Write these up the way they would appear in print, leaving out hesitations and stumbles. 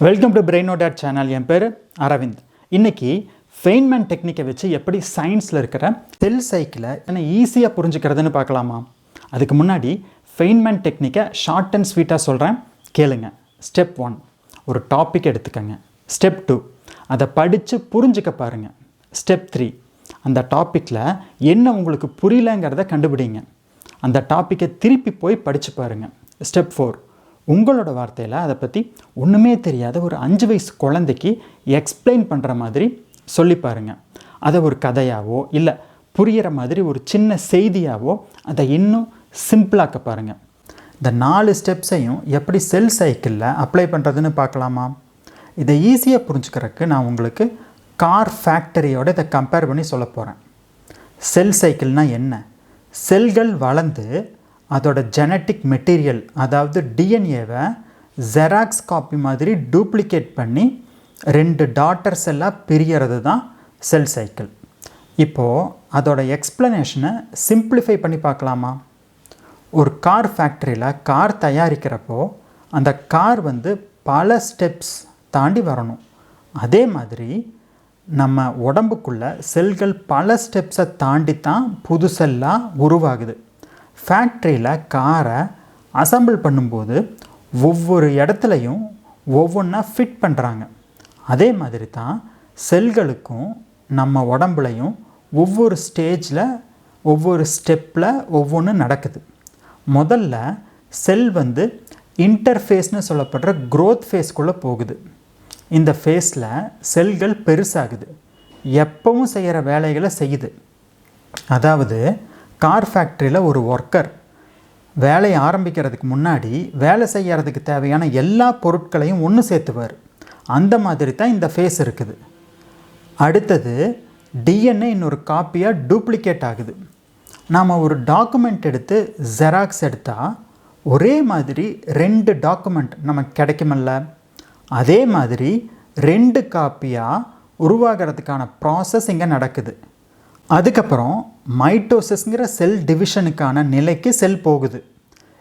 Welcome to Braino channel. என் பேர் அரவிந்த். இன்னைக்கு ஃபெய்ன்மேன் டெக்னிக்கை வச்சு எப்படி சயின்ஸில் இருக்கிற செல் சைக்கிளை என்ன ஈஸியாக புரிஞ்சுக்கிறதுன்னு பார்க்கலாமா? அதுக்கு முன்னாடி ஃபெய்ன்மேன் டெக்னிக்கை ஷார்ட் அண்ட் ஸ்வீட்டாக சொல்கிறேன், கேளுங்க. ஸ்டெப் 1, ஒரு டாபிக் எடுத்துக்கங்க. ஸ்டெப் 2, அதை படித்து புரிஞ்சுக்க பாருங்கள். ஸ்டெப் 3, அந்த டாப்பிக்கில் என்ன உங்களுக்கு புரியலங்கிறத கண்டுபிடிங்க. அந்த டாப்பிக்கை திருப்பி போய் படித்து பாருங்கள். ஸ்டெப் 4, உங்களோட வார்த்தையில் அதை பற்றி ஒன்றுமே தெரியாத ஒரு 5 வயசு குழந்தைக்கு எக்ஸ்பிளைன் பண்ணுற மாதிரி சொல்லி பாருங்கள். அதை ஒரு கதையாவோ இல்லை புரிகிற மாதிரி ஒரு சின்ன செய்தியாவோ அதை இன்னும் சிம்பிளாக்க பாருங்கள். இந்த 4 ஸ்டெப்ஸையும் எப்படி செல் சைக்கிளில் அப்ளை பண்ணுறதுன்னு பார்க்கலாமா? இதை ஈஸியாக புரிஞ்சுக்கிறதுக்கு நான் உங்களுக்கு கார் ஃபேக்டரியோட இதை கம்பேர் பண்ணி சொல்ல போகிறேன். செல் சைக்கிள்னால் என்ன? செல்கள் வளர்ந்து அதோட ஜெனட்டிக் மெட்டீரியல், அதாவது டிஎன்ஏவை ஜெராக்ஸ் காப்பி மாதிரி டூப்ளிகேட் பண்ணி 2 டாட்டர் செல்லாக பிரியறது தான் செல் சைக்கிள். இப்போது அதோட எக்ஸ்ப்ளனேஷனை சிம்பிளிஃபை பண்ணி பார்க்கலாமா? ஒரு கார் ஃபேக்ட்ரியில் கார் தயாரிக்கிறப்போ அந்த கார் பல ஸ்டெப்ஸ் தாண்டி வரணும். அதே மாதிரி நம்ம உடம்புக்குள்ள செல்கள் பல ஸ்டெப்ஸை தாண்டி தான் புது செல்லாக உருவாகுது. ஃபேக்ட்ரியில் காரை அசம்பிள் பண்ணும்போது ஒவ்வொரு இடத்துலையும் ஒவ்வொன்றா ஃபிட் பண்ணுறாங்க. அதே மாதிரி தான் செல்களுக்கும் நம்ம உடம்புலையும் ஒவ்வொரு ஸ்டேஜில் ஒவ்வொரு ஸ்டெப்பில் ஒவ்வொன்று நடக்குது. முதல்ல செல் இன்டர்ஃபேஸ்னு சொல்லப்படுற க்ரோத் ஃபேஸ்க்குள்ளே போகுது. இந்த ஃபேஸில் செல்கள் பெருசாகுது, எப்பவும் செய்கிற வேலைகளை செய்யுது. அதாவது கார் ஃபேக்ட்ரியில் ஒரு ஒர்க்கர் வேலையை ஆரம்பிக்கிறதுக்கு முன்னாடி வேலை செய்கிறதுக்கு தேவையான எல்லா பொருட்களையும் ஒன்று சேர்த்துவார். அந்த மாதிரி தான் இந்த ஃபேஸ் இருக்குது. அடுத்தது டிஎன்ஏ இன்னொரு காப்பியாக டூப்ளிகேட் ஆகுது. நாம் ஒரு டாக்குமெண்ட் எடுத்து ஜெராக்ஸ் எடுத்தால் ஒரே மாதிரி 2 டாக்குமெண்ட் நமக்கு கிடைக்குமல்ல? அதே மாதிரி 2 காப்பியாக உருவாகிறதுக்கான ப்ராசஸ் இங்கே நடக்குது. அதுக்கப்புறம் மைட்டோசிஸ்ங்கிற செல் டிவிஷனுக்கான நிலைக்கு செல் போகுது.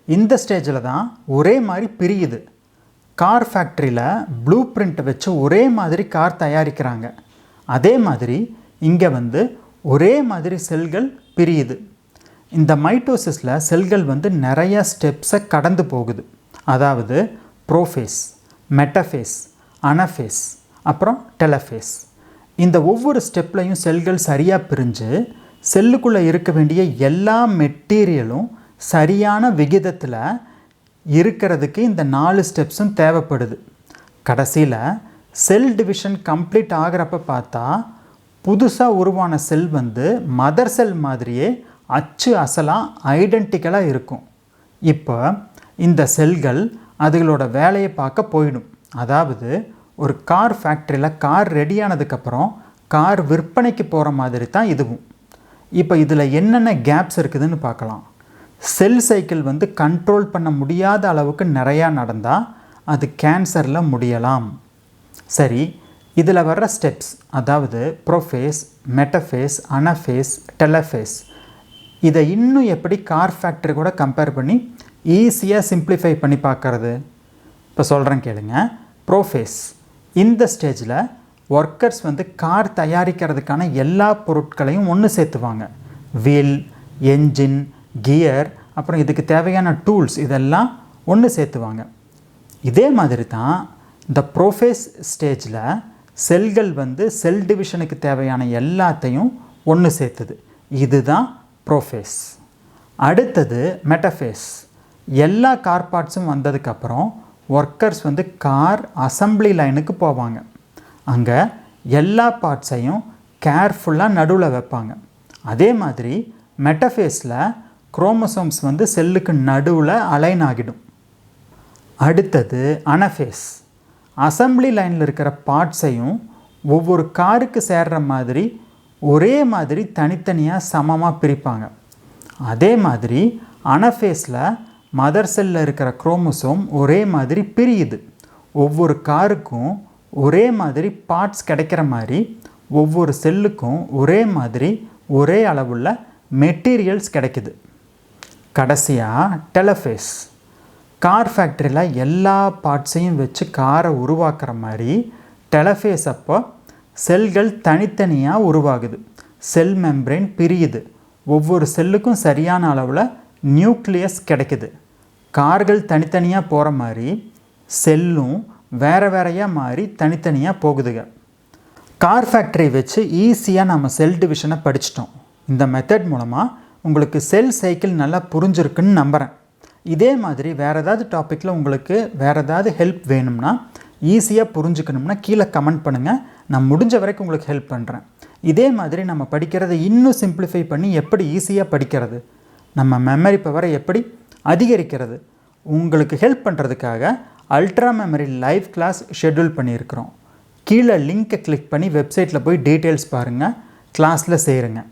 இந்த ஸ்டேஜில் தான் ஒரே மாதிரி பிரியுது. கார் ஃபேக்ட்ரியில் ப்ளூ பிரிண்ட்டை வச்சு ஒரே மாதிரி கார் தயாரிக்கிறாங்க. அதே மாதிரி இங்கே ஒரே மாதிரி செல்கள் பிரியுது. இந்த மைட்டோசிஸில் செல்கள் நிறைய ஸ்டெப்ஸை கடந்து போகுது. அதாவது ப்ரோஃபேஸ், மெட்டஃபேஸ், அனஃபேஸ், அப்புறம் டெலஃபேஸ். இந்த ஒவ்வொரு ஸ்டெப்லையும் செல்கள் சரியாக பிரிஞ்சு செல்லுக்குள்ளே இருக்க வேண்டிய எல்லா மெட்டீரியலும் சரியான விகிதத்தில் இருக்கிறதுக்கு இந்த 4 ஸ்டெப்ஸும் தேவைப்படுது. கடைசியில் செல் டிவிஷன் கம்ப்ளீட் ஆகிறப்ப பார்த்தா புதுசாக உருவான செல் மதர் செல் மாதிரியே அச்சு அசலாக ஐடென்டிக்கலாக இருக்கும். இப்போ இந்த செல்கள் அதுகளோட வேலையை பார்க்க போயிடும். அதாவது ஒரு கார் ஃபேக்ட்ரியில் கார் ரெடியானதுக்கப்புறம் கார் விற்பனைக்கு போகிற மாதிரி தான் இதுவும். இப்போ இதில் என்னென்ன கேப்ஸ் இருக்குதுன்னு பார்க்கலாம். செல் சைக்கிள் கண்ட்ரோல் பண்ண முடியாத அளவுக்கு நிறையா நடந்தால் அது கேன்சரில் முடியலாம். சரி, இதில் வர்ற ஸ்டெப்ஸ், அதாவது ப்ரோஃபேஸ், மெட்டஃபேஸ், அனஃபேஸ், டெலஃபேஸ், இதை இன்னும் எப்படி கார் ஃபேக்ட்ரி கூட கம்பேர் பண்ணி ஈஸியாக சிம்பிளிஃபை பண்ணி பார்க்குறது? இப்போ சொல்கிறேன் கேளுங்க. ப்ரோஃபேஸ், இந்த ஸ்டேஜில் ஒர்க்கர்ஸ் கார் தயாரிக்கிறதுக்கான எல்லா பொருட்களையும் ஒன்று சேர்த்துவாங்க. வீல், என்ஜின், கியர், அப்புறம் இதுக்கு தேவையான டூல்ஸ், இதெல்லாம் ஒன்று சேர்த்துவாங்க. இதே மாதிரி தான் இந்த ப்ரோஃபேஸ் ஸ்டேஜில் செல்கள் செல் டிவிஷனுக்கு தேவையான எல்லாத்தையும் ஒன்று சேர்த்துது. இதுதான் ப்ரோஃபேஸ். அடுத்தது மெட்டஃபேஸ். எல்லா கார் பார்ட்ஸும் வந்ததுக்கப்புறம் ஒர்க்கர்ஸ் கார் அசம்பிளி லைனுக்கு போவாங்க. அங்கே எல்லா பார்ட்ஸையும் கேர்ஃபுல்லாக நடுவில் வைப்பாங்க. அதே மாதிரி மெட்டஃபேஸில் குரோமோசோம்ஸ் செல்லுக்கு நடுவில் அலைன் ஆகிடும். அடுத்தது அனஃபேஸ். அசம்பிளி லைனில் இருக்கிற பார்ட்ஸையும் ஒவ்வொரு காருக்கு சேர்கிற மாதிரி ஒரே மாதிரி தனித்தனியாக சமமாக பிரிப்பாங்க. அதே மாதிரி அனஃபேஸில் மதர் செல்லில் இருக்கிற குரோமோசோம் ஒரே மாதிரி பிரியுது. ஒவ்வொரு காருக்கும் ஒரே மாதிரி பார்ட்ஸ் கிடைக்கிற மாதிரி ஒவ்வொரு செல்லுக்கும் ஒரே மாதிரி ஒரே அளவுள்ள மெட்டீரியல்ஸ் கிடைக்குது. கடைசியாக டெலஃபேஸ். கார் ஃபேக்ட்ரியில் எல்லா பார்ட்ஸையும் வச்சு காரை உருவாக்குற மாதிரி டெலஃபேஸ் அப்போ செல்கள் தனித்தனியாக உருவாகுது. செல் மெம்பரேன் பிரியுது. ஒவ்வொரு செல்லுக்கும் சரியான அளவில் நியூக்ளியஸ் கிடைக்குது. கார்கள் தனித்தனியாக போகிற மாதிரி செல்லும் வேறு வேறையாக மாறி தனித்தனியாக போகுதுங்க. கார் ஃபேக்ட்ரி வச்சு ஈஸியாக நம்ம செல் டிவிஷனை படிச்சிட்டோம். இந்த மெத்தட் மூலமாக உங்களுக்கு செல் சைக்கிள் நல்லா புரிஞ்சிருக்குன்னு நம்புகிறேன். இதே மாதிரி வேறு ஏதாவது டாப்பிக்கில் உங்களுக்கு வேறு ஏதாவது ஹெல்ப் வேணும்னா, ஈஸியாக புரிஞ்சுக்கணும்னா கீழே கமெண்ட் பண்ணுங்கள். நான் முடிஞ்ச வரைக்கும் உங்களுக்கு ஹெல்ப் பண்ணுறேன். இதே மாதிரி நம்ம படிக்கிறதை இன்னும் சிம்பிளிஃபை பண்ணி எப்படி ஈஸியாக படிக்கிறது, நம்ம மெமரி பவரை எப்படி அதிகரிக்கிறது, உங்களுக்கு ஹெல்ப் பண்ணுறதுக்காக ultra memory live class schedule பண்ணியிருக்கிறோம். கீழே லிங்க்கை கிளிக் பண்ணி வெப்சைட்டில் போய் டீட்டெயில்ஸ் பாருங்கள், கிளாஸில் சேருங்க.